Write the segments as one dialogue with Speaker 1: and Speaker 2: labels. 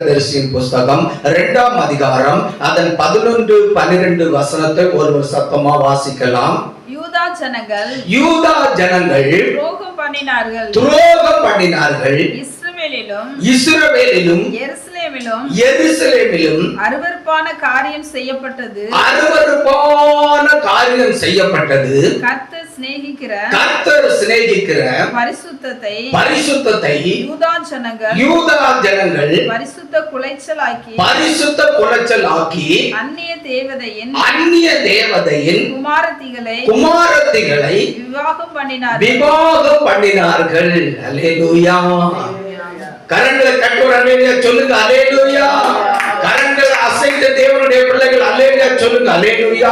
Speaker 1: தீர்க்கதரிசியின் புஸ்தகம் 2ஆம் அதிகாரம் அதன் 11, 12 வசனத்தை ஒருவர் சத்தமா வாசிக்கலாம்.
Speaker 2: யூதா ஜனங்கள் துரோகம் பண்ணினார்கள். இஸ்ரவேலிலும் எருசலேமிலும்
Speaker 1: அருவருப்பான காரியம் செய்யப்பட்டது. கர்த்தர் சிநேகிக்கிற பரிசுத்தத்தை யூதா ஜனங்கள் பரிசுத்த குலைச்சலாக்கி அந்நிய தேவதையின் குமாரத்திகளை விவாகம் பண்ணினார்கள். அல்லேலூயா. கரங்களை தட்டுற அல்லேலூயா சொல்லுங்க. அல்லேலூயா. கரங்களை அசைத்த தேவனுடைய பிள்ளைகள் அல்லேலூயா சொல்லுங்க. அல்லேலூயா.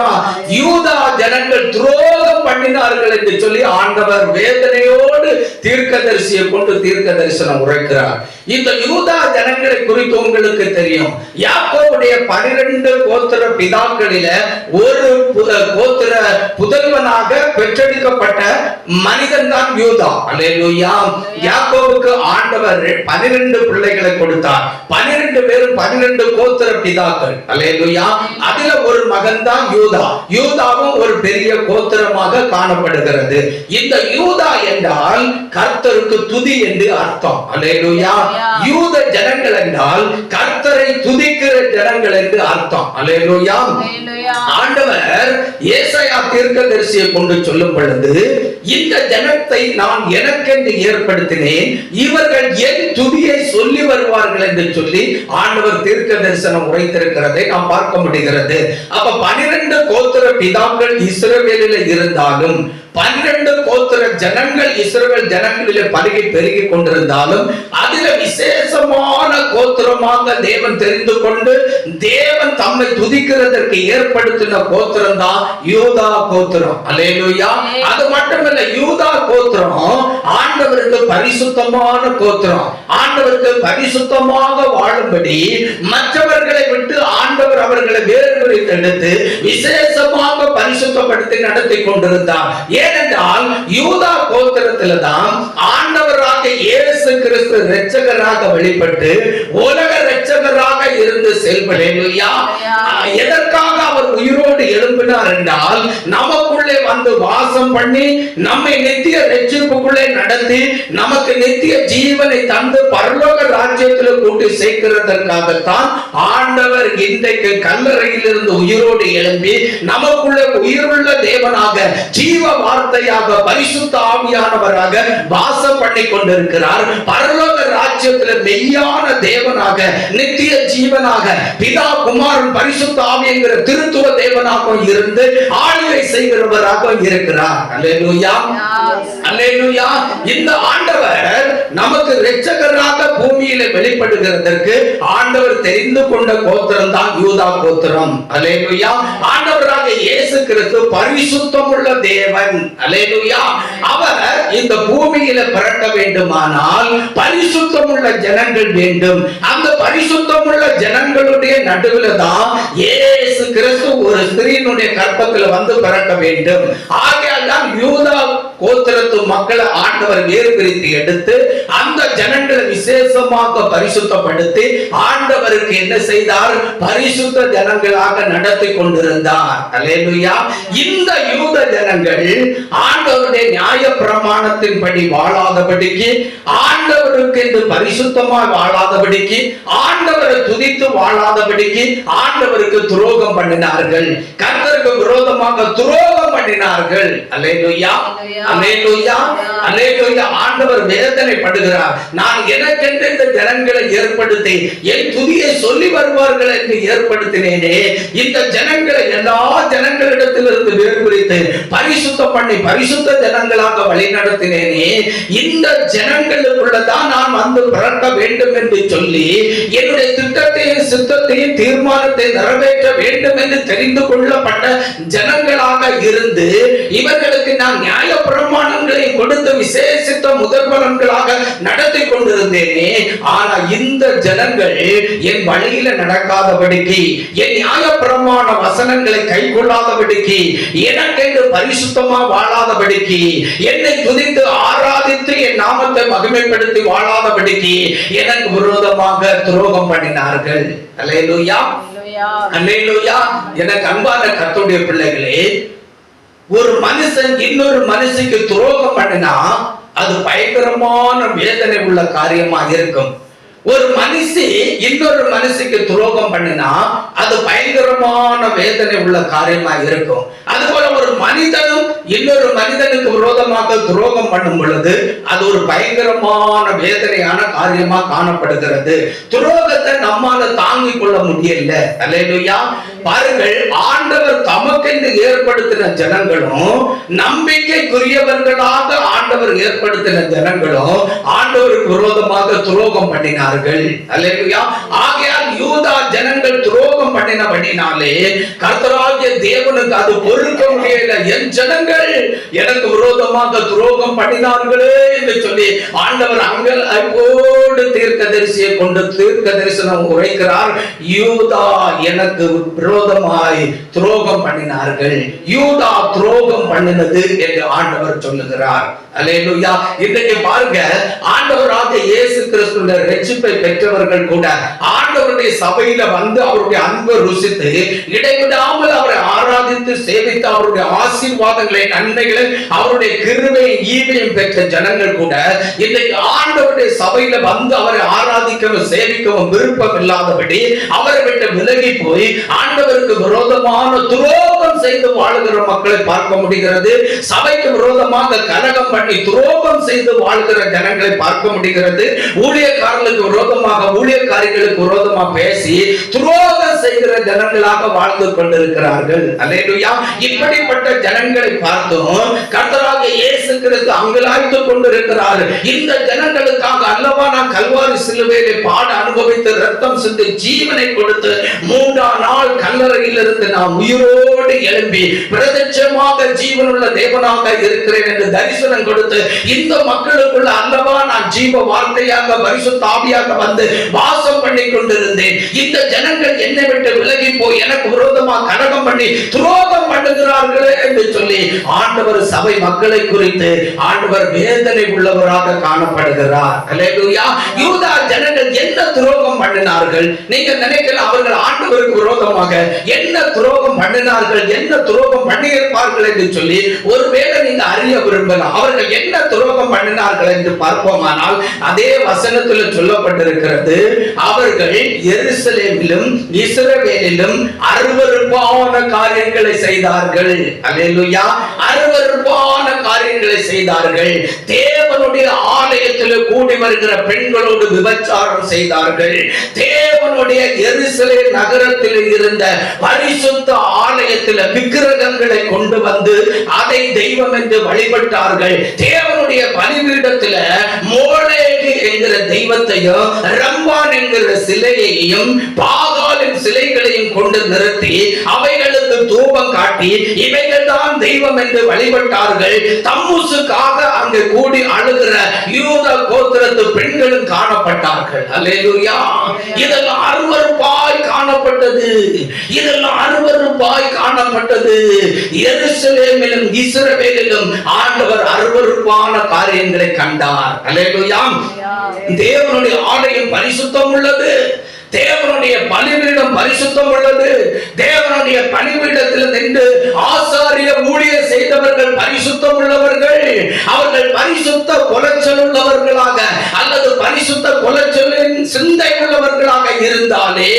Speaker 1: யூதா ஜனங்கள் துரோகம் பண்ணினார்கள் என்று சொல்லி ஆண்டவர் வேதனையோடு தீர்க்கதரிசியை கொண்டு தீர்க்க தரிசனம் உரைக்கிறார். இந்த யூதா ஜனங்களை குறித்து உங்களுக்கு தெரியும். யாக்கோபுடைய 12 கோத்திர பிதாக்களில ஒரு கோத்திர புதல்வனாக பெற்றெடுக்கப்பட்ட மனிதன் தான் யூதா. அல்லேலூயா. யாக்கோபுக்கு ஆண்டவர் 12 பிள்ளைகளை கொடுத்தார். 12 பேரும் 12 கோத்திர பிதாக்கள். அல்லேலூயா. அதுல ஒரு மகன் தான் யூதா. யூதாவும் ஒரு பெரிய கோத்திரமாக காணப்படுகிறது. இந்த யூதா என்றால் கர்த்தருக்கு துதி என்று அர்த்தம். அல்லேலூயா. யூத ஜனங்கள் என்றால் கர்த்தரை துதிக்கிற ஜனங்கள் என்று அர்த்தம். அல்லேலூயா. ஆண்டவர் ஏசாயா தீர்க்கதரிசியை கொண்டு சொல்லும் பொழுது, இந்த ஜனத்தை நான் எனக்கென்று ஏற்படுத்தினேன், இவர்கள் என் துதியை சொல்லி வருவார்கள் என்று சொல்லி ஆண்டவர் தீர்க்க தரிசனம் உரைத்திருக்கிறதை நாம் பார்க்க முடிகிறது. அப்ப 12 கோத்திர பிதாக்கள் இஸ்ரவேலில் இருந்தாலும் 12 கோத்திர ஜனங்கள் இஸ்ரவேல் ஜனங்களிலே பெருகி கொண்டிருந்தாலும் அதில விசேஷமான கோத்திரமாக தேவன் தெரிந்து கொண்டு தேவன் தம்மை துதிக்கிறதற்கு ஏற்படுத்தின கோத்திரம் தான் யூதா கோத்திரம். அல்லேலூயா. அது மட்டுமல்ல, யூதா கோத்திரம் ஆண்டவருக்கு பரிசுத்தமான கோத்திரம். ஆண்டவருக்கு பரிசுத்தமாக வாழும்படி மற்றவர்களை விட்டு ஆண்டவர் அவர்களை வேறு பிரித்து எடுத்து விசேஷமாக பரிசுத்தப்படுத்தி நடத்தி கொண்டிருந்தார். ஏனென்றால் யூதா கோத்திரத்தில் தான் ஆண்டவராக இயேசு கிறிஸ்து இரட்சகராக வெளிப்பட்டு உலக இரட்சகராக இருந்து செயல்படுகிறார். எதற்காக அவர் உயிரோடு எழும்பினார் என்றால், நமக்குள்ளே வந்து வாசம் பண்ணி நம்மை நித்திய இரட்சிப்புக்குள்ளே நடத்தி நமக்கு நித்திய ஜீவனை தந்து பரலோக ராஜ்யத்தில் கூட்டி சேர்க்கிறதற்காகத்தான் ஆண்டவர் இன்றைக்கு கல்லறையில் இருந்து உயிரோடு எழும்பி நமக்குள்ளே உயிருள்ள தேவனாக ஜீவ வார்த்தையாக பரிசுத்த ஆவியானவராக வாசம் பண்ணி கொண்டிருக்கிறார். பரலோக ராஜ்யத்தில் மெய்யான தேவனாக நித்திய ஜீவனாக பிதா குமாரன் பரிசுத்த ஆவி என்கிற திருத்துவ தேவனாக இருந்து ஆளுகை செய்கிறவராக இருக்கிறார். அல்லேலூயா. அல்லேலூயா. இந்த ஆண்டவர் நமக்கு இரட்சகராக பூமியில வெளிப்படுகிறதற்கு ஆண்டவர் தெரிந்து கொண்ட கோத்திரம் தான் யூதா கோத்திரம். அல்லேலூயா. ஆண்டவராக இயேசு கிறிஸ்து பரிசுத்தமுள்ள தேவன். அல்லேலூயா. அவர் இந்த பூமியில பிறக்க வேண்டுமானால் பரிசுத்தமுள்ள ஜனங்கள் வேண்டும். அந்த பரிசுத்தமுள்ள ஜனங்களுடைய நடுவில் தான் இயேசு கிறிஸ்து ஒரு ஸ்திரீனுடைய கர்ப்பத்தில் வந்து பிறக்க வேண்டும். ஆகையால் தான் யூதா கோத்திரத்து மக்களை ஆண்டவர் வேறு பிரித்து எடுத்து அந்த ஜனங்களை விசேஷமாக பரிசுத்தப்படுத்தி ஆண்டவருக்கு என்ன செய்தார்? பரிசுத்த ஜனங்களாக நடத்தி கொண்டிருந்தார். அல்லேலூயா. இந்த யூத ஜனங்கள் ஆண்டவருடைய நியாய பிரமாணத்தின்படி வாழாதபடிக்கு, ஆண்டவருக்கு என்று பரிசுத்தமாக வாழாதபடிக்கு, ஆண்டவரை துதித்து வாழாதபடிக்கு ஆண்டவருக்கு துரோகம் பண்ணினார்கள். கர்த்தருக்கு விரோதமாக துரோகம் பண்ணினார்கள். அல்லேலூயா. அல்லேலூயா. அல்லேலூயா. ஆண்டவர் வேதனைப்படுகிறார். நான் எனக்கென்று இந்த ஜனங்களை ஏற்படுத்தி என் துதியை சொல்லி வருவார்கள் என்று ஏற்படுத்தினேனே, இந்த ஜனங்களை எல்லா ஜனங்களிடத்திலிருந்து வேறுபிரித்து பரிசுத்தம் பண்ணி பரிசுத்த ஜனங்களாக வழி நடத்தினேனே, இந்த ஜனங்களுக்குள்ளதான் நான் வந்து பிறக்க வேண்டும் என்று சொல்லி என்னுடைய திட்டத்தையும் சித்தத்தையும் தீர்மானத்தை நிறைவேற்ற வேண்டும் என்று தெரிந்து கொள்ளப்பட்ட ஜனங்களாக இருந்து இவர்களுக்கு நான் நியாய பிரமாணங்களை கொடுத்து விசேஷித்த முதல் பலன்களாக நடத்தி கொண்டிருந்தேனே, ஆனா இந்த ஜனங்கள் என் வழியில நடக்காதபடிக்கு, என் நியாய பிரமாண வசனங்களை கை கொள்ளாதபடிக்கு, எனக்கென்று பரிசுத்தமா வாழாதபடிக்கு, என்னை துதித்து ஆராதித்து என் நாமத்தை மகிமைப்படுத்தி வாழாதபடிக்கு எனக்கு விரோதமாக துரோகம் பண்ணினார்கள். அல்லேலூயா, அல்லேலூயா. எனக்கு அன்பான கர்த்தருடைய பிள்ளைகளே, ஒரு மனுஷன் இன்னொரு மனுஷனுக்கு துரோகம் பண்ணினா அது பயங்கரமான வேதனை உள்ள காரியமா இருக்கும். ஒரு மனுஷி இன்னொரு மனுஷிக்கு துரோகம் பண்ணினா அது பயங்கரமான வேதனை உள்ள காரியமா இருக்கும். அதுபோல ஒரு மனிதனும் இன்னொரு மனிதனுக்கு விரோதமாக துரோகம் பண்ணும் பொழுது அது ஒரு பயங்கரமான வேதனையான காரியமா காணப்படுகிறது. துரோகத்தை நம்மால தாங்கிக் கொள்ள முடியல. அல்லேலூயா. பாருங்கள், ஆண்டவர் தமக்கென்று ஏற்படுத்தின ஜனங்களும், நம்பிக்கைக்குரியவர்களாக ஆண்டவர் ஏற்படுத்தின ஜனங்களும் ஆண்டவருக்கு விரோதமாக துரோகம் பண்ணினார்கள். அல்லேலூயா. ஆகையால் யூதா ஜனங்கள் துரோகம் பண்ணினபடினாலே கர்த்தராகிய தேவனுக்கு அது பொறுக்க முடியல. என் ஜனங்கள் எனக்கு விரோதமாக துரோகம் பண்ணினார்களே என்று சொல்லி ஆண்டவர் அங்கோடு தீர்க்கதரிசியை கொண்டு தீர்க்க தரிசனம் உரைக்கிறார். யூதா எனக்கு விரோதமாய் துரோகம் பண்ணினார்கள், யூதா துரோகம் பண்ணினது என்று ஆண்டவர் சொல்லுகிறார். அல்லேலூயா. இன்னைக்கு பாருங்க, ஆண்டவராகிய இயேசு கிறிஸ்துவின் ரட்சிப்பை பெற்றவர்கள் கூட ஆண்டவருடைய சபையில வந்து அவருடைய அன்பை ருசித்து இடைவிடாமல் அவரை ஆராதித்து சேவித்து அவருடைய ஆசீர்வாதங்களை, நன்மைகளை, அவருடைய கிருபையும் ஈவையும் பெற்ற ஜனங்கள் கூட இன்னைக்கு ஆண்டவருடைய சபையில வந்து அவரை ஆராதிக்கவும் சேவிக்கவும் விருப்பம் இல்லாதபடி அவரை விட்டு விலகி போய் ஆண்டவருக்கு விரோதமான துரோகம் செய்து வாழுகிற மக்களை பார்க்க முடிகிறது. சபைக்கு விரோதமாக கலகம் பண்ணி துரோகம் செய்து வாழ்கிற ஜனங்களை பார்க்க முடிகிறது. ஊழியக்காரர்களுக்கு விரோதமாக, ஊழியக்காரிகளுக்கு விரோதமாக பேசி துரோகம் செய்கிற ஜனங்களாக வாழ்ந்து கொண்டிருக்கிறார்கள். அல்லேலூயா. இப்படிப்பட்ட ஜனங்களை பார்த்தோம் கர்த்தராகிய இயேசு கிறிஸ்து அங்கலாய்த்து கொண்டிருக்கிறார். இந்த ஜனங்களுக்காக அல்லவா நான் கல்வாரி சிலுவையிலே பாட அனுபவித்து ரத்தம் சிந்தி ஜீவனை கொடுத்து 3ஆம் நாள் கல்லறையில் இருந்து நான் உயிரோடு எழும்பி பிரத்யட்சமாக ஜீவனுள்ள தேவனாக இருக்கிறேன் என்று தரிசனம் கொடுத்து இந்த மக்களுக்குள்ள அல்லவா நான் ஜீவ வார்த்தையாக பரிசுத்த ஆவியாக வந்து வாசம் பண்ணி கொண்டிருந்தேன். இந்த ஜனங்கள் என்னை விட்டு விலகி போய் எனக்கு விரோதமாக கலகம் பண்ணி துரோகம் பண்ணுகிறார்களே என்று சொல்லி ஆண்டவர் சபை மக்களை குறித்து ஆண்டவர் வேதனை உள்ளவராக காணப்படுகிறார். அல்லேலூயா. யூதா ஜனங்கள் என்ன துரோகம் பண்ணினார்கள்? நீங்க நினைக்கலாம் அவர்கள் ஆண்டவருக்கு விரோதமாக என்ன துரோகம் பண்ணினார்கள், என்ன துரோகம் பண்ணியிருப்பார்கள் என்று சொல்லி ஒருவேளை நீங்க அறிய விரும்பலாம். அவர்கள் என்ன துரோகம் பண்ணினார்கள் என்று பார்ப்போமானால் அதே வசனத்தில் சொல்லப்பட்டிருக்கிறது, அவர்கள் எருசலேமிலும் இஸ்ரவேலிலும் அருவருப்பான காரியங்களை செய்தார்கள். அல்லேலூயா. அருவருப்பான காரியங்களை செய்தார்கள். தேவனுடைய ஆலயத்தில் கூடி வருகிற பெண்களோடு விபச்சாரம் செய்தார்கள். தேவனுடைய எருசலேம் நகரத்தில் இருந்த பரிசுத்த ஆலயத்தில் விக்கிரகங்களை கொண்டு வந்து அதை தெய்வம் என்று வழிபட்டார்கள். தேவனுடைய பலிபீடத்தில் மோளேகு என்கிற தெய்வத்தையும் ரம்பான் என்கிற சிலையையும் பாகாலின் சிலைகளையும் கொண்டு நிறுத்தி அவைகளுக்கு தூபம் காட்டி இவைகள் தான் தெய்வம் என்று வழிபட்டார்கள். தம்முசுக்காக அங்கு கூடி அழுகிற யூத கோத்திரத்து பெண்களும் காணப்பட்டார்கள். அல்லேலூயா. இதெல்லாம் அருவருப்பாய் காணப்பட்டது. இதெல்லாம் அருவருப்பாய் காணப்பட்டது. எருசலேமிலும் இஸ்ரவேலிலும் ஆண்டவர் அருவருப்பான காரியங்களை கண்டார். அல்லேலூயா. தேவனுடைய ஆலயம் பரிசுத்தம் உள்ளது. தேவனுடைய பலிபீடம் பரிசுத்தம் உள்ளது. தேவனுடைய பலிபீடத்தில் நின்று ஆசாரிய ஊழியர் செய்தவர்கள் பரிசுத்தம் உள்ளவர்கள். அவர்கள் பரிசுத்த கொலைச்சல் உள்ளவர்களாக அல்லது பரிசுத்த கொலைச்சலின் சிந்தை உள்ளவர்களாக இருந்தாலே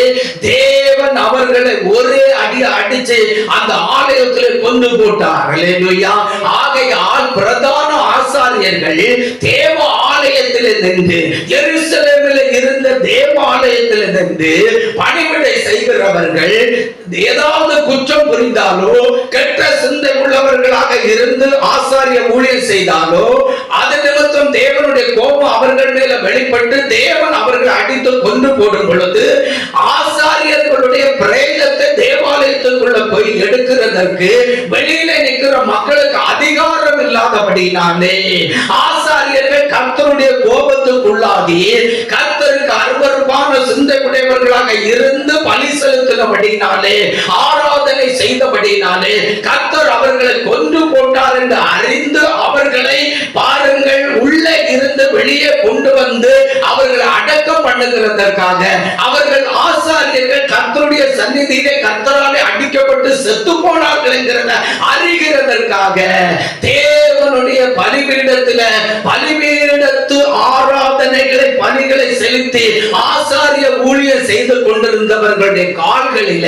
Speaker 1: தேவன் அவர்களை ஒரே அடி அடிச்சு அந்த ஆலயத்தில் கொண்டு போட்டார். அல்லேலூயா. ஆகையால் பிரதான ஆசாரியர்கள் தேவ ஆலயத்தில் நின்று எருசலேமில் இருந்த தேவாலயத்தில் நின்று பணிவிடை செய்கிறவர்கள் ஏதாவது குற்றம் புரிந்தாலோ கெட்ட சிந்தை உள்ளவர்களாக இருந்து ஆசாரிய ஊழியர் செய்தாலோ அது நிமித்தம் தேவனுடைய கோபம் அவர்கள் மேல வெளிப்பட்டு தேவன் அவர்கள் அடித்து கொண்டு போடும் பொழுது ஆசாரியர்களுடைய பிரேதத்தை தேவாலயத்துக்குள்ள போய் எடுக்கிறதற்கு வெளியில நிற்கிற மக்களுக்கு அதிகாரம் இரக்கம் இல்லாதபடினாலே ஆசாரியர்கள் கர்த்தருடைய கோபத்துக்குள்ளாகி கர்த்தருக்கு அருவருப்பான சிந்தை உடையவர்களாக இருந்து பலி செலுத்தினபடினாலே ஆராதனை செய்தபடினாலே கர்த்தர் அவர்களை கொன்று போட்டார் என்று அறிந்து அவர்களை பாருங்கள் உள்ளே இருந்து வெளியே கொண்டு வந்து அவர்களை அடக்கம் பண்ணுகிறதற்காக அவர்கள் ஆசாரியர்கள் கர்த்தருடைய சந்நிதியிலே கர்த்தராலே அடிக்கப்பட்டு செத்து போனார்கள் என்கிறத அறிகிறதற்காக தேவனுடைய பலிபீடத்து ஆராதனைகளை பலிகளை செலுத்தி ஆசாரிய ஊழியம் செய்து கொண்டிருந்தவர்களுடைய கால்களில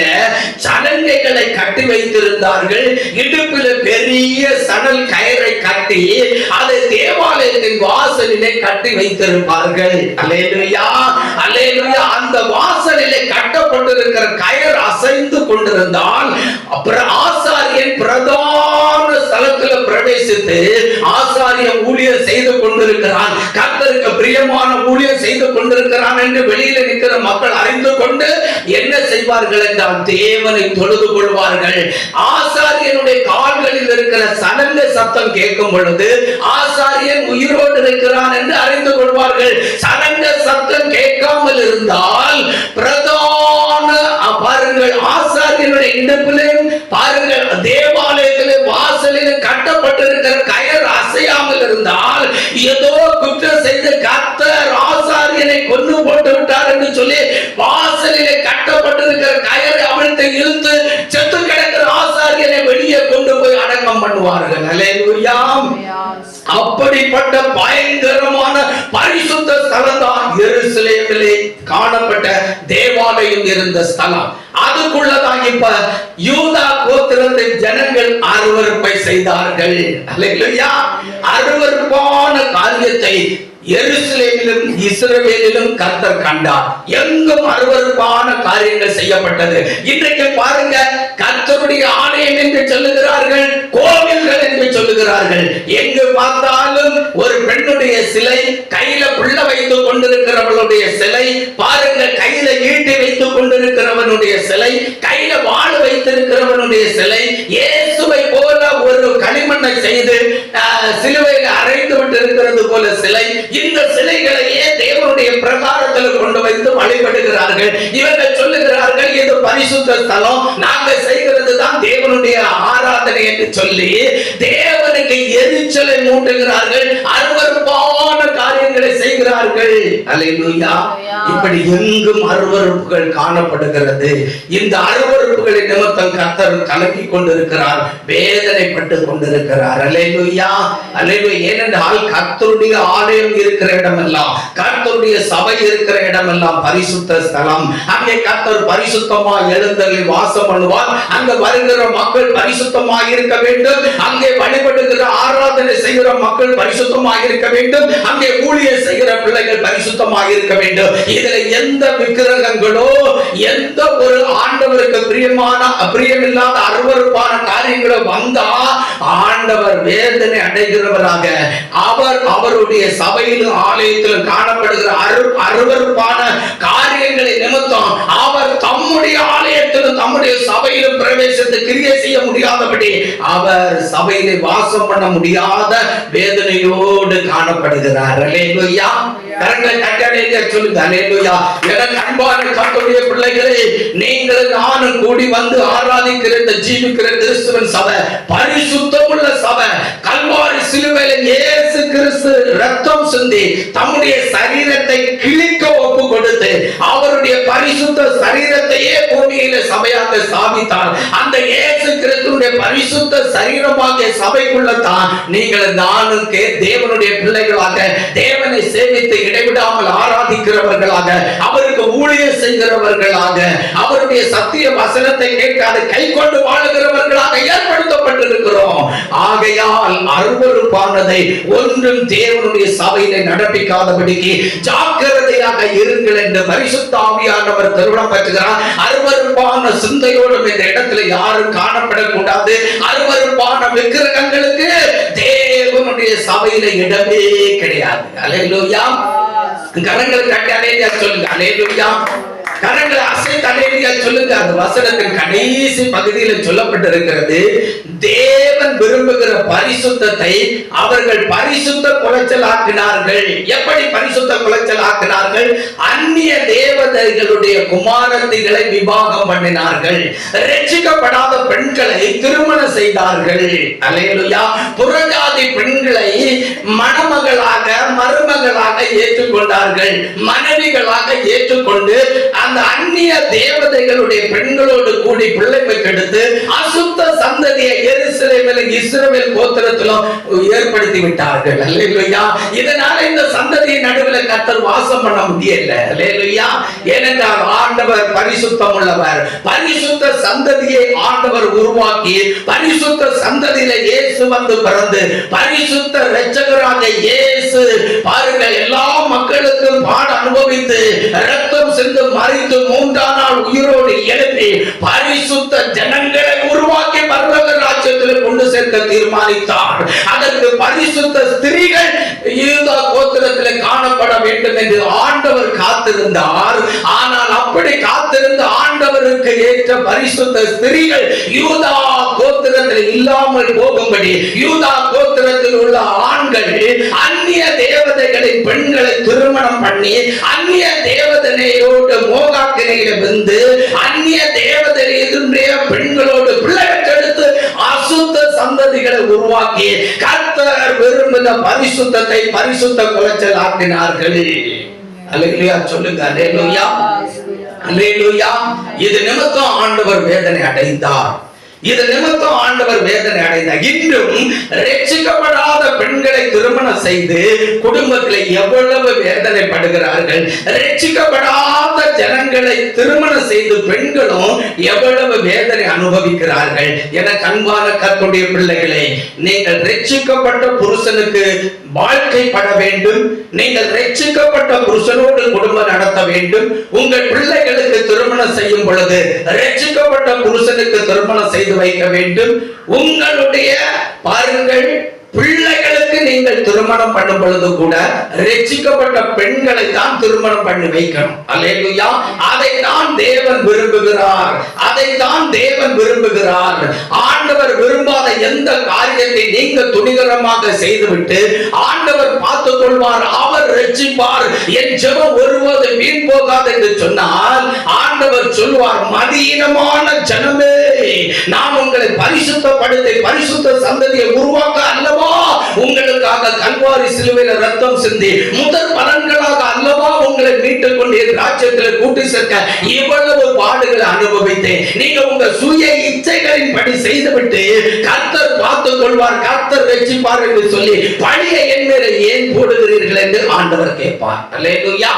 Speaker 1: சலங்கைகளை கட்டி வைத்திருந்தார்கள். இடுப்பில் பெரிய சணல் கயிறை கட்டி அதை தேவாலயத்தின் வாசலிலே கட்டி வைத்திருப்பார்கள். அல்லேலூயா, அல்லேலூயா. அந்த வாசலிலே கட்டப்பட்டிருக்கிற கயிறு அசைந்து கொண்டிருந்தால் அப்புறம் ஆசாரியன் பிரதான ஸ்தலத்தில் பிரவேசித்து ஆசாரிய ஊழியம் செய்து கொண்டிருக்கிறான், கர்த்தருக்கு பிரியமான ஊழியம் செய்து கொண்டிருக்கிறான் என்று வெளியில நிற்கிற மக்கள் அறிந்து கொண்டு என்ன செய்வார்கள் என்றால் தேவனை தொழுது கொள்வார்கள். ஆசாரியனுடைய கால்களில் இருக்கிற சனங்க சத்தம் கேட்கும் பொழுது ஆசாரியன் உயிரோடு இருக்கிறான் என்று அறிந்து கொள்வார்கள். சனங்க சத்தம் கேட்காமல் இருந்தால் பிரதான பாருங்கள் ஆசாரியனுடைய இடுப்பிலும் பாருங்கள் தேவாலயத்திலே வாசலில் கட்டப்பட்டிருக்கிற கயிறு அசையாமல் இருந்தால் ஏதோ குற்றம் செய்து கர்த்தர் ஆசாரியனை கொன்று போட்டு விட்டார் என்று சொல்லி வாசலிலே கட்டப்பட்டிருக்கிற கயிறு அவிழ்த்து இழுத்து செத்து கிடக்கிற ஆசாரியனை வெளியே கொண்டு போய் அடக்கம் பண்ணுவார்கள். அல்லேலூயா. அப்படிப்பட்ட பயங்கரமான பரிசுத்த ஸ்தலம் தான் எருசலேமிலே காணப்பட்ட தேவாலயம் இருந்த ஸ்தலம். அதுக்குள்ளதான் இப்ப யூதா கோத்திரத்தின் ஜனங்கள் அருவருப்பை செய்தார்கள். அல்லேலூயா. அருவருப்பான காரியத்தை எருசலேமிலும் இஸ்ரவேலிலும் கர்த்தர் கண்டார். எங்கும் அருவருப்பான காரியங்கள் செய்யப்பட்டது. இன்றைக்கு பாருங்க, கர்த்தருடைய ஆலயம் என்று சொல்லுகிறார்கள், கோவில்கள் என்று சொல்லுகிறார்கள். எங்கு பார்த்தாலும் ஒரு பெண்ணுடைய சிலை, கையில புள்ள வைத்துக் கொண்டிருக்கிறவனுடைய சிலை, பாருங்க கையில ஈட்டி வைத்துக் கொண்டிருக்கிறவனுடைய சிலை, கையில வாள் வைத்திருக்கிறவனுடைய சிலை, இயேசுவை போல ஒரு களிமண்ணை செய்து சிலுவையில் அறைந்து விட்டு இருக்கிறது போல சிலை. இந்த சிலைகளையே தேவனுடைய பிரகாரத்தில் கொண்டு வைத்து வழிபடுகிறார்கள். இவர்கள் சொல்லுகிறார்கள் இது பரிசுத்த ஸ்தலம், நாங்கள் செய்கிறது தான் தேவனுடைய ஆராதனை என்று சொல்லி தேவனுக்கு எரிச்சலை மூட்டுகிறார்கள், அருவருப்பான காரியங்களை செய்கிறார்கள். அல்லேலூயா. இப்படி எங்கும் அருவருப்புகள் காணப்படுகிறது. இந்த அருவருப்புகளின் நிமித்தம் கர்த்தர் கலக்கி கொண்டிருக்கிறார், வேதனைப்பட்டு கொண்டிருக்கிறார். அல்லேலூயா, அல்லேலூயா. ஏனென்றால் கர்த்தருடைய ஆலயம் இருக்கிற இடமெல்லாம், கர்த்தருடைய சபை இருக்கிற இடமெல்லாம் பரிசுத்த ஸ்தலம். அங்கே கர்த்தர் பரிசுத்தமாய் எழுந்தருளி வாசம் பண்ணுவார். அங்க வருகிற மக்கள் பரிசுத்தமாய் இருக்க வேண்டும். அங்கே வழிபடுகிற ஆராதனை செய்கிற மக்கள் பரிசுத்தமாய் இருக்க வேண்டும். அங்கே ஊழியம் செய்கிற பிள்ளைகள் பரிசுத்தமாய் இருக்க வேண்டும். இதுல எந்த விக்கிரகங்களோ எந்த ஒரு ஆண்டவருக்கு பிரியமான பிரியமில்லாத அருவருப்பான காரியங்களோ வந்தா ஆண்டவர் வேதனை அடைகிறவராக, அவருடைய சபையிலும் ஆலயத்திலும் காணப்படுகிற அருவருப்பான காரியங்களை நிமித்தம் அவர் தம்முடைய ஆலயத்திலும் தம்முடைய சபையிலும் பிரவேசித்து கிரியை செய்ய முடியாதபடி அவர் சபையிலே வாசம் பண்ண முடியாத வேதனையோடு காணப்படுகிறார். அல்லேலூயா. கரங்களை தட்டி சொல்லுங்க. அல்லேலூயா. எனக்கு அன்பான கர்த்தருடைய பிள்ளைகளே, நீங்கள் நானும் கூடி வந்து ஆராதிக்கிற இந்த ஜீவிக்கிற கிறிஸ்துவின் சபை பரிசுத்தமுள்ள சபை. கல்வாரி சிலுவையில் இயேசு கிறிஸ்து ரத்தம் சிந்தி தம்முடைய சரீரத்தை கிழிக்க ஒப்பு கொடுத்து அவருடைய பரிசுத்த சரீரத்தையே பூமியில சபையாக ஸ்தாபித்தார். அந்த இயேசு கிறிஸ்துவின் பரிசுத்த சரீரமாக சபைக்குள்ள தான் நீங்கள் நானும் தேவனுடைய பிள்ளைகளாக தேவனை சேவித்து இடைவிடாமல் ஆராதிக்கிறவர்களாக, அவருக்கு ஊழியம் செய்கிறவர்களாக, அவருடைய சத்திய வசனத்தை கேட்க அதை கை கொண்டு வாழுகிறவர்களாக ஏற்படுத்தப்பட்டிருக்கிறோம். ஆகையால் அருவருப்பானதை ஒன்றும் தேவனுடைய சபையிலே நடப்பிக்காதபடிக்கு ஜாக்கிரதையாக இருங்கள் என்று பரிசுத்த ஆவியானவர் திருவிழம் பெற்றுகிறார். அருவருப்பான சிந்தையோடும் இந்த இடத்துல யாரும் காணப்படக்கூடாது. அருவருப்பான விக்கிரகங்களுக்கு தேவனுடைய சபையில இடமே கிடையாது. அல்லேலூயா. கரங்களை தட்டி அல்லேலூயா சொல்லுங்க. அல்லேலூயா. கரங்களை அசைத்து அல்லேலூயா சொல்லுங்க. அந்த வசனத்தின் கடைசி பகுதியில் சொல்லப்பட்டிருக்கிறது, தேவன் விரும்புகிற பரிசுத்தத்தை அவர்கள் பரிசுத்த குலைச்சல் ஆக்கினார்கள். எப்படி பரிசுத்த குலைச்சல் ஆக்கினார்கள்? அந்நிய தேவதைகளுடைய குமாரத்திகளை விவாகம் பண்ணினார்கள். ரட்சிக்கப்படாத பெண்களை திருமணம் செய்தார்கள். அல்லேலூயா. புறஜாதி பெண்களை மணமகளாக மருமகளாக ஏற்றுக்கொண்டார்கள், மனைவிகளாக ஏற்றுக்கொண்டு அந்த அந்நிய தேவதைகளுடைய பெண்களோடு கூடி பிள்ளை பெற்றெடுத்து அசுத்த சந்ததியை எருசலேமிலும் இஸ்ரவேல் கோத்திரத்திலும் ஏற்படுத்தி விட்டார்கள். அல்லேலூயா. இதனால இந்த சந்ததியின் நடுவில் கர்த்தர் வாசம் பண்ண முடியல. அல்லேலூயா. ஏனென்றால் ஆண்டவர் பரிசுத்தம் உள்ளவர். பரிசுத்த சந்ததியை ஆண்டவர் உருவாக்கி பரிசுத்த சந்ததியில இயேசு வந்து பிறந்து பரிசுத்த இரட்சகராக இயேசு பாருங்கள் எல்லா மக்களுக்கும் பாட அனுபவித்து ரத்தம் சிந்து மரித்து மூன்றாம் நாள் உயிரோடு எழுப்பி பரிசுத்த ஜனங்களை உருவாக்கி பரலோக ராஜ்யத்தில் கொண்டு சேர்க்க தீர்மானித்தார். அதற்கு பரிசுத்த ஸ்திரீகள் யூதா கோத்திரத்தில் காணப்பட வேண்டும் என்று ஆண்டவர் காத்திருந்தார். ஆனால் அப்படி காத்திருந்த ஆண்டவருக்கு ஏற்ற பரிசுத்த ஸ்திரீகள் யூதா கோத்திரத்தில் இல்லாமல் போகும்படி யூதா கோத்திரத்தில் உள்ள ஆண்கள் அந்நிய தேவதைகளின் பெண்களை திருமணம் பண்ணி அந்நிய தேவதையோடு மோகாக்கினையில வந்து அந்நிய தேவதையுடைய பெண்களோடு பிள்ளை பெற்றெடுத்து அசுத்த சந்ததிகளை உருவாக்கி கர்த்தர் விரும்பின பரிசுத்தத்தை பரிசுத்த குலைச்சல் ஆக்கினார்கள். அல்லேலூயா சொல்லுங்க. அல்லேலூயா. அல்லேலூயா. இது நிமித்தம் ஆண்டவர் வேதனை அடைந்தார். இது நிமித்தம் ஆண்டவர் வேதனை அடைந்தார். இன்றும் ரட்சிக்கப்படாத பெண்களை திருமணம் செய்து குடும்பத்தில் எவ்வளவு வேதனைப்படுகிறார்கள். ரட்சிக்கப்படாத ஜனங்களை திருமணம் செய்து பெண்களும் எவ்வளவு வேதனை அனுபவிக்கிறார்கள். என அன்பான கர்த்தருடைய பிள்ளைகளே, நீங்கள் ரட்சிக்கப்பட்ட புருஷனுக்கு வாழ்க்கைப்பட வேண்டும். நீங்கள் ரட்சிக்கப்பட்ட புருஷனோடு குடும்பம் நடத்த வேண்டும். உங்கள் பிள்ளைகளுக்கு திருமணம் செய்யும் பொழுது ரட்சிக்கப்பட்ட புருஷனுக்கு திருமணம் செய்து வைக்க வேண்டும். உங்களுடைய பாருங்கள் பிள்ளைகளுக்கு நீங்கள் திருமணம் பண்ணும் பொழுது கூட ரட்சிக்கப்பட்ட பெண்களை தான் திருமணம் பண்ணி வைக்கணும். அல்லேலூயா. அதை தான் தேவன் விரும்புகிறார். அதை தான் தேவன் விரும்புகிறார். ஆண்டவர் விரும்பாத எந்த காரியத்தை நீங்க துணிகரமாக செய்துவிட்டு ஆண்டவர் பார்த்துக் கொள்வார், அவர் ரட்சிப்பார், என் ஜெபம் ஒருபோது வீண் போகாது என்று சொன்னால் ஆண்டவர் சொல்வார், மதியினமான ஜனமே, நான் உங்களை பரிசுத்தப்படுத்தி பரிசுத்த சந்ததியை உருவாக்க அல்லவா உங்களுக்காக கல்வாரி சிலுவையில் ரத்தம் சிந்தி முதல் பலன்களாக அல்லவா உங்களை மீட்டுக் கொண்டு ராஜ்யத்தில் கூட்டி சேர்க்க இவ்வளவு பாடுகளை அனுபவித்தேன். நீங்க உங்க சுய இச்சைகளின் படி செய்துவிட்டு கர்த்தர் பார்த்துக் கொள்வார், கர்த்தர் ரட்சிப்பார் என்று சொல்லி பழியை என் மேல ஏன் போடுகிறீர்கள் என்று ஆண்டவர் கேட்பார். அல்லேலூயா.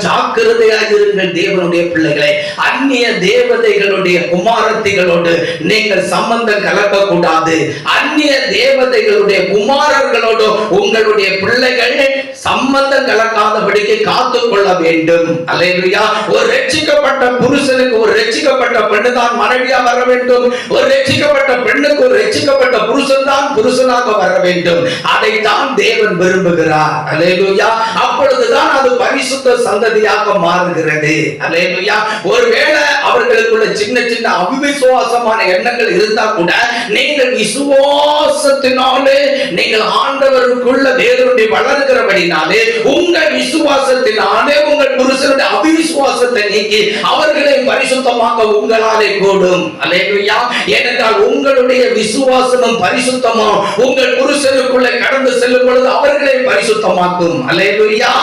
Speaker 1: ஜாக்கிரதையாக இருங்கள் தேவனுடைய பிள்ளைகளை. அந்நிய தேவதைகளுடைய குமாரத்திகளோடு நீங்கள் சம்பந்தம் கலக்க கூடாது. அந்நிய தேவதைகளுடைய குமாரர்களோடு உங்களுடைய பிள்ளைகள் சம்பந்தம் கலக்காதபடிக்கு காத்துக் கொள்ள வேண்டும். அல்லேலூயா. ஒரு ரட்சிக்கப்பட்ட புருஷனுக்கு ஒரு ரட்சிக்கப்பட்ட பெண்ணு தான் மனைவியா வர வேண்டும். ஒரு ரட்சிக்கப்பட்ட பெண்ணுக்கு ஒரு ரட்சிக்கப்பட்ட புருஷன் தான் புருஷனாக வர வேண்டும். அதை தான் தேவன் விரும்புகிறார். அல்லேலூயா. அப்பொழுதுதான் அது பரிசுத்த சந்ததியாக மாறுகிறது. அல்லேலூயா. ஒருவேளை அவர்களுக்குள்ள சின்ன சின்ன அவிசுவாசமான எண்ணங்கள் இருந்தா கூட நீங்கள் விசுவாசத்தினாலே நீங்கள் ஆண்டவருக்குள்ள வேரூன்றி வளர்கிறபடினாலே உங்கள் விசுவாசத்தினாலே உங்கள் புருஷனுடைய அவிசுவாசத்தை நீக்கி அவர்களை பரிசுத்தமாக்க உங்களாலே கூடும். அல்லேலூயா. ஏனென்றால் உங்களுடைய விசுவாசமும் பரிசுத்தமும் உங்கள் புருஷனுக்குள்ள கடந்து செல்லும் பொழுது அவர்களை பரிசுத்தமாக்கும். அல்லேலூயா.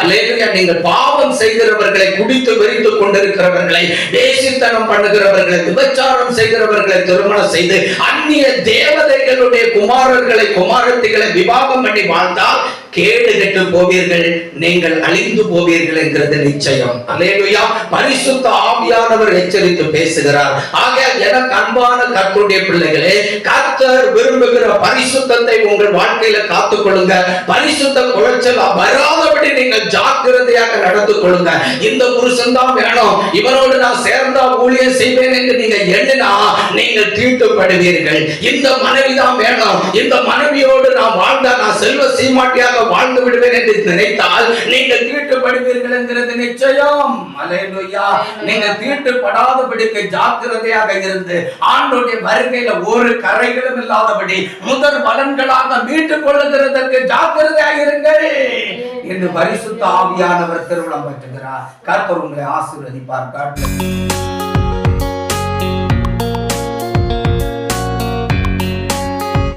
Speaker 1: அல்லேலூயா. நீங்கள் பாவம் செய்கிறவர்களை, குடித்து வெறித்துக் கொண்டிருக்கிறவர்களை, வேசித்தனம் பண்ணுகிறவர்களை, விபச்சாரம் செய்கிறவர்களை திருமணம் செய்து அந்நிய தேவதைகளுடைய குமாரர்களை குமாரத்திகளை விவாகம் பண்ணி வாழ்ந்தால் கேடு கெட்டு போவீர்கள், நீங்கள் அழிந்து போவீர்கள் என்கிறது நிச்சயம். அல்லேலூயா. பரிசுத்த ஆவியானவர் எச்சரித்து பேசுகிறார். ஆகையால் எனக்கு அன்பான கர்த்தருடைய பிள்ளைகளே, கர்த்தர் விரும்புகிற பரிசுத்தத்தை உங்கள் வாழ்க்கையில காத்துக் கொள்ளுங்க. பரிசுத்த குலைச்சல் வராதபடி நீங்கள் ஜாக்கிரதையாக நடந்து கொள்ளுங்க. இந்த புருஷன் தான் வேணும், இவனோடு நான் சேர்ந்தா ஊழியம் செய்வேன் என்று நீங்க எண்ணினா நீங்கள் தீட்டுப்படுவீர்கள். இந்த மனைவி தான் வேணும், இந்த மனைவியோடு நான் வாழ்ந்தா நான் செல்வ சீமாட்டியாக வாழ்ந்து விடுவேன் என்று நினைத்தால் நீங்கள் தீட்டுப்படுவீர்கள் என்கிறது நிச்சயம். அல்லேலூயா. நீங்கள் தீட்டுப்படாதபடிக்கு ஜாக்கிரதையாக இருந்து ஆண்டவருடைய வருகையில ஒரு கரைகளும் இல்லாதபடி முதல் பலன்களாக மீட்டுக் கொள்ளுகிறதற்கு ஜாக்கிரதையாக இருங்கள் என்று பரிசுத்த ஆவியானவர் திருவிழம் பெற்றுகிறார். கர்த்தர் உங்களை ஆசீர்வதிப்பார்.